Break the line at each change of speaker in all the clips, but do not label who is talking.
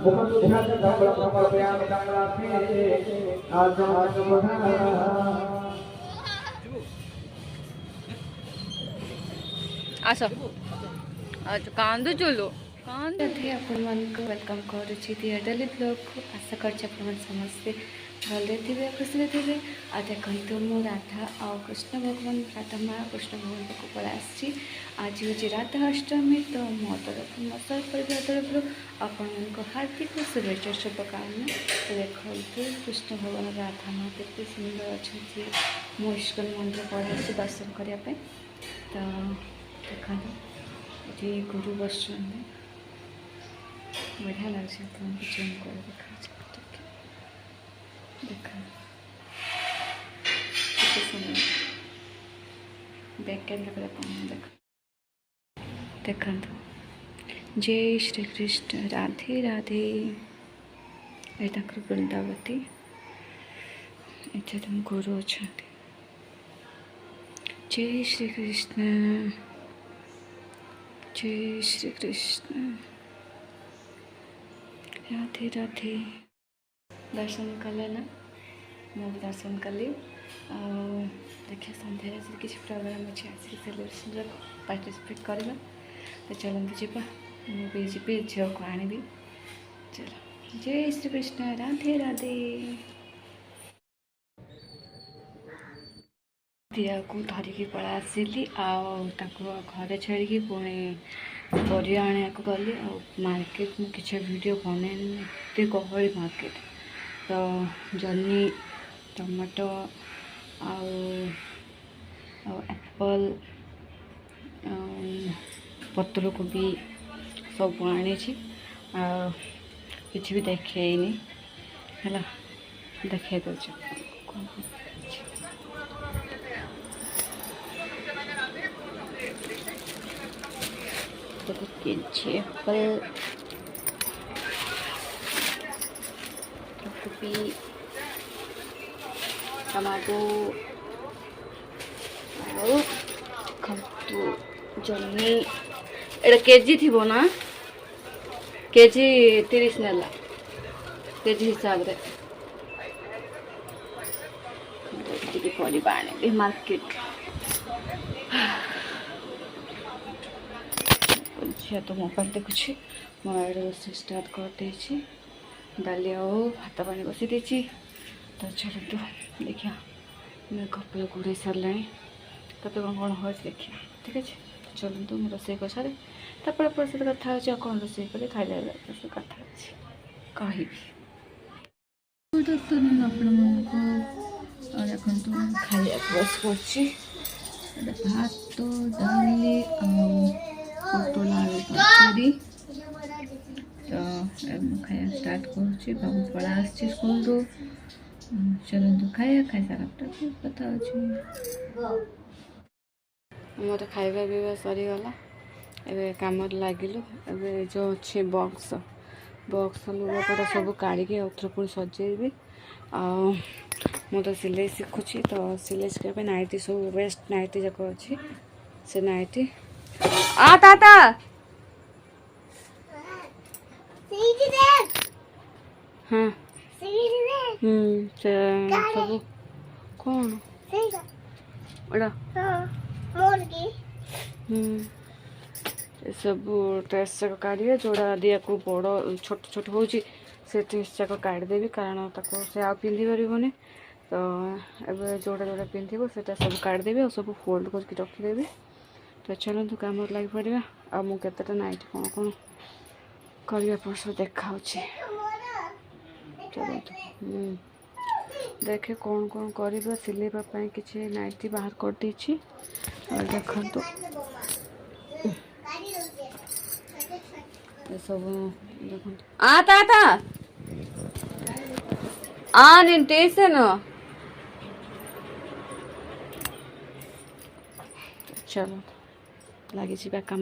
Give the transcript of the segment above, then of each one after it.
आस कांदू चलो
welcome करुच्ची daily blog को आशा कर समस्ते भले थे खुशी थे आ देखो मु राधा आ कृष्ण भगवान राधा माँ कृष्ण भगवान को पड़ा आज हूँ राधा अष्टमी तो मो तरफ मो परिवार तरफ आपण हार्दिक शुभेच्छा शुभकामना। देखो कृष्ण भगवान राधा माँ के सुंदर अच्छा मो इस्कन मंदिर पड़ा दर्शन करने तो देखा ये गुरु बस बढ़िया लगे आपको जूम कर देखा बैक कैमरा देखा जय श्री कृष्ण राधे राधे ये वृंदावती इतने तुम गुरु अच्छा जय श्री कृष्ण जय श्री कृष्ण राधे राधे दर्शन कले ना मैं भी दर्शन कली देखिए सन्ध्या किसी प्रोग्राम अच्छे आसिक सेलिब्रेशन पार्टिसिपेट करवा तो चलते जीवा मुझे जी झील को आनी चलो जय श्री कृष्ण राधे राधे दिया को धरिकी पड़ा आसली घरे छाड़ी पुणी परिया आने को गली मार्केट में किसी वीडियो बने गहली मार्केट तो जन्नी टमाटो एप्पल पत्र कोबी सब आनी किसी भी देखेनी है देखे दे एप्पल कोबी टमाटो जन्नी एटा केजी थी ना केजी 30 नेला केजी हिसाब रे परिबा आने मार्केट झील तो मोबाइल देखुची मोबाइल रोसे स्टार्ट कर डाली भात पानी बसई देती तो चलते देखिए मैं कपड़े घूरे सारे तब कौन कौन हो देखिए ठीक है चलते मुझे रोसे कर सारे तपर सहित कथा अच्छे कौन रोसे कले खाइले कथा अच्छे कहि गुड आफ्टरनून आपको देखो खाइया बस कर भात डाली पटल आलू तरकारी तो खाया स्टार्ट कर बाबू पड़ा स्कूल रू चलते खाया खाई सारा कथा मोर खाଇବା पिवा सरीगला एवं कम लगिलु एवं जो अच्छे बक्स लुगापटा सब काढ़ी और पुणी सजेबी मु तो सिलाई शिखुची तो सिलाई शिखा नाइटी सब बेस्ट नाइटी जाक अच्छी से नाइटी आ ताता हाँ सब कौन सब ड्रेस जाक काढ़े जोड़ा दिया को बड़ छोट छोट हो ड्रेस जाक काढ़ीदेवी कारण ताको से आ पिंधि पारबनी तो ए जोड़ा जोड़ा पिंधो से सब काढ़ीदेवी और सब फोल्ड करके रखीदेवी तो चलते कम लग पड़ा आ मु केतेटा नाइट कौन कौन करने पर देखा चलते देखे कौन कौन कर सिलेबाई किसी नाइटी बाहर कर देछि और देखो सब देखो आता टेसन चलो लगी कम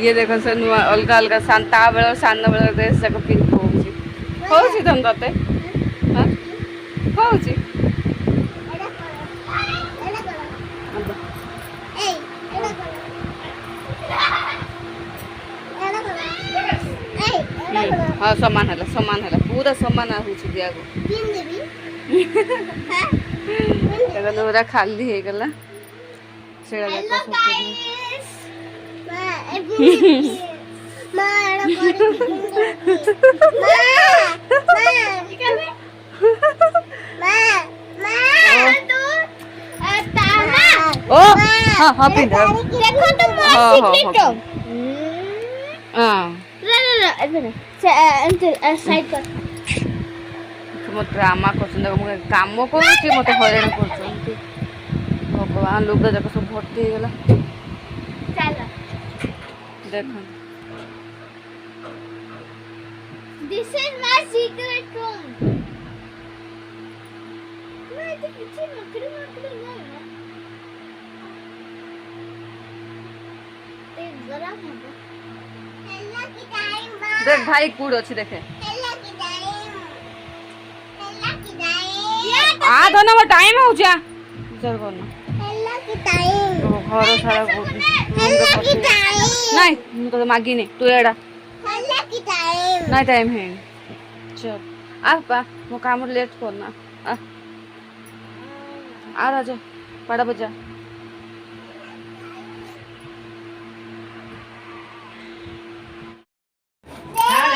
ये देखो से नुआ अलग अलग सांता बेल सान बेल ड्रेस जाक पिंध हो तुम ते हो हाँ समान है पूरा समान दिया पूरा खाली हो गला ओ हाँ हाँ पिंड
देखो तो साइड कर
मो ड्रामा कर काम कर मत हईराण कर भगवान लुगा जाक सब भर्ती हो गला
चलो
देख
this is my secret room मैं तो पीछे मकड़ी ना ते जरा खाबो हेला की टाइम
देख भाई कूड़ अच्छी देखे
हेला की टाइम
आ दोनों वो टाइम हो जा चल बोलना
हेला की टाइम
तो घर सारा
हेला की टाइम
नहीं तो मागी नहीं तू एड़ा
हेला की टाइम
नहीं टाइम है चल आ पा मो काम लेट करना आ राजा पड़ा बजा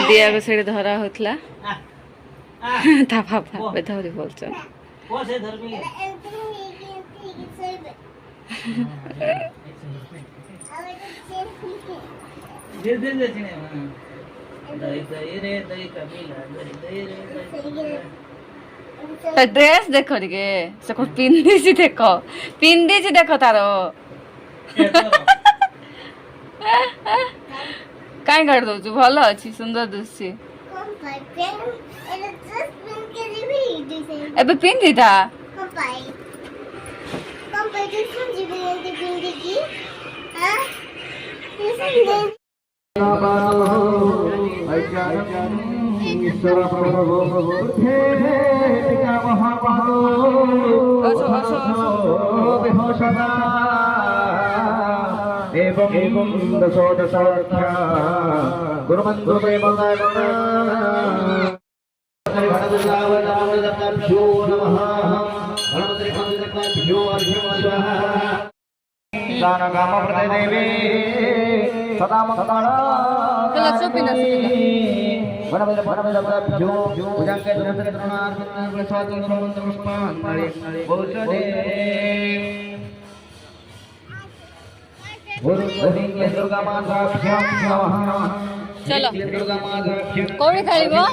दिया को सेड़ी धरा होतला ता पापा बेधौरी बोलछन
कोसे धर्मी दे दे चिने दई दई रे दई कबीला दई दई रे दई
ड्रेस देखो रे से को पिंदी सी देखो तारो काई कर दो भल अच्छी सुंदर दुसी
कम पाई पेन एला जस्ट पेन के भी दिसे
एबे पिंदी था
कम पाई जस्ट जीबे के पिंडी की हां दिसे
ईश्वर प्रभु उठे टिका महाबाहो बेहोशता एवं दशोदशाख्या गुरुमंत्र में मंगलना भो नमः गणपति भो स्वाहा दान काम प्रदे देवी सदा मंगल
लक्ष्य पिना
भो पूजा के द्रवनार्पण स्वागत मंत्र पुष्पांजलि बोलते दुर्गा माता
चलो
दुर्गा माता
कौन खेलिबो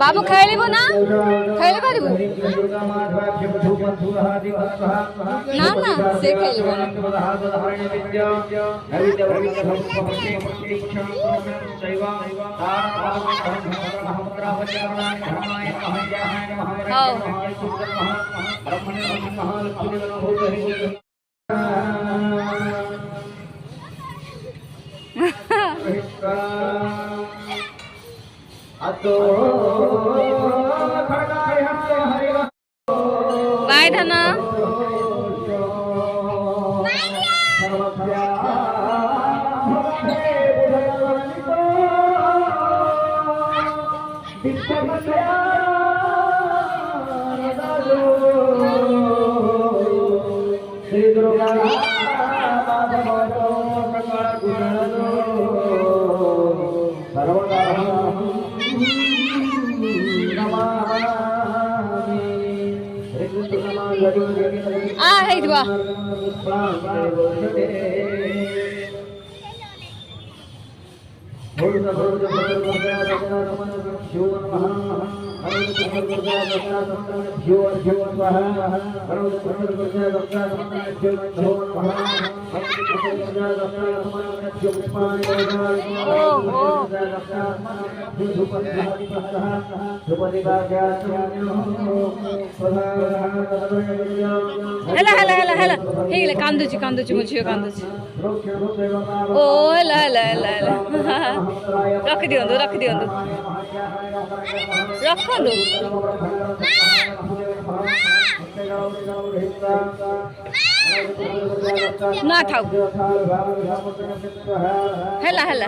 बाबू खेलिबो ना खेले पारिबो ना ना से खेलिबो बाय धना है दुआ हेला हेला हेला हेला हेला कांदुची कांदुची मुझे कांदुची ओ हेला हेला हेला हेला रख दियो रख दियो रखंदु
ना थाउ हेला हेला हेला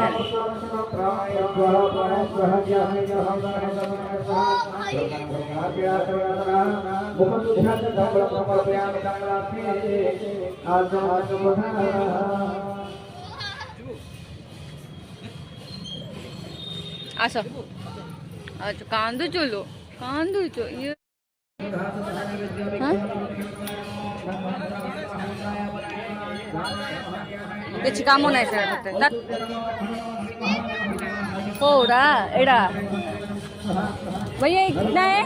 आस अच्छा कांदू चलो कांदू चो ये କିଛି କାମ ନାହିଁ ସେଟା ତତେ କୋଉଟା ଏଇଟା भैया कितना है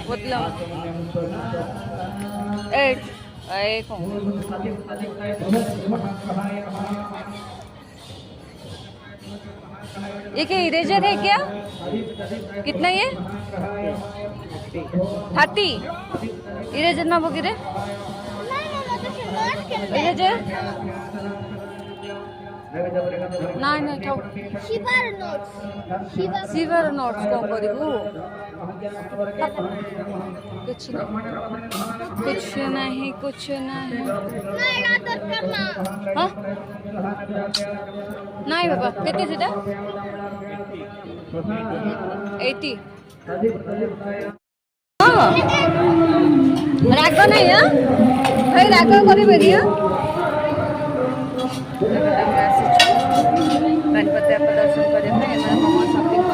मतलब 8 ये क्या इरेजर है क्या कितना ये 30 इरेजर ना बगिरे इरेजर ନାଇଁ ନାଇଁ ଥାଉ ଶିବାର ନୋଟ୍ସ କ'ଣ କରିବୁ କିଛି ନାହିଁ ହଁ ନାଇଁ ବାବା କେତେ ସେଟା 80 ହଁ ରାଗ ନାହିଁ ଭାଇ ରାଗ କରିବେନି गणपति आप दर्शन करने शॉपिंग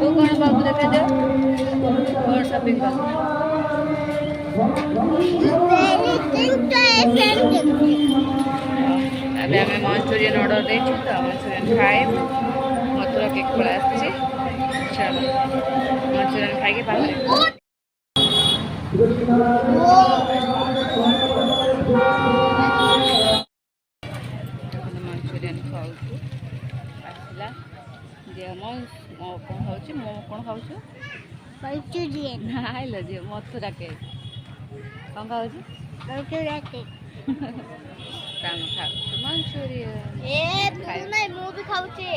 तू कौन बाबू देखा दे कौन शॉपिंग कर अभी आम मंचूरियन ऑर्डर दे तो मंचूरियन खाए मथुरा केक पड़ा चलो मंचूरियन खाई बाहर मंचूरियन खाऊ आसला जे मो कौन खाऊ मो कौन खाऊ
मंचूरियन
आइल जे मथुरा केक कौन खाऊ
मंचूरियन केक
ताम खाऊ मंचूरियन
ए तू नहीं मु भी खाऊ छे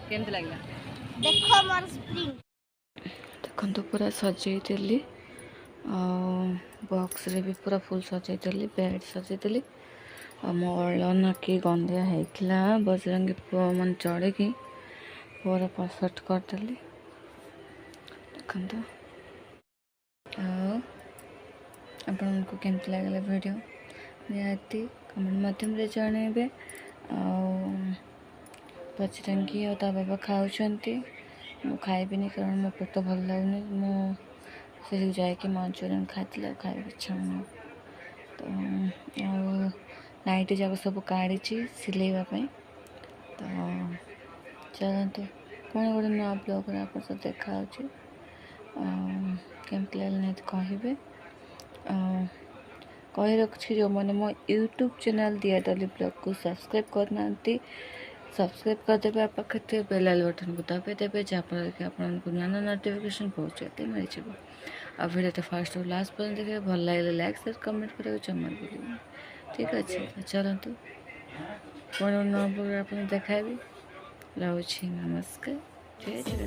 केमती लागला
देखो मोर स्प्रिंग
देखो तो पूरा सजई देली बॉक्स रे भी पूरा फुल सजई देली बेड सजई देली मोल नाकी गंदिया होता बजरंगी मन चढ़ी पूरा परफेक्ट करदेली देखो आपण को केमती लगला वीडियो निहाती कमेंट माध्यम रे जणेबे बजरंगी और ता बाबा खाऊंती मु खाइबिनी कारण मो पेट भल लगुनि मु से जाके मंचूरियन खाई खाई इच्छा तो नाइट जाक सब काढ़ी सिलेवाई तो चलते पुणी गोटे नुआ ब्लॉग आप देखा केमती लगे नहीं कहे कही रखी जो मैंने मो यूट्यूब चैनल दिया डली ब्लॉग को सब्सक्राइब करना सब्सक्राइब करदेवे पाखे बेल बटन को दबाई देवे जहाँफल कि आपको नया नोटिफिकेशन पहुँचते मिल जाए आ वीडियो तो फर्स्ट और लास्ट पर्यटन देखिए भल लगे लाइक शेयर कमेंट करेंगे जमा भूल ठीक अच्छे चलतु पुणी आप देखाबी रही नमस्कार जय श्री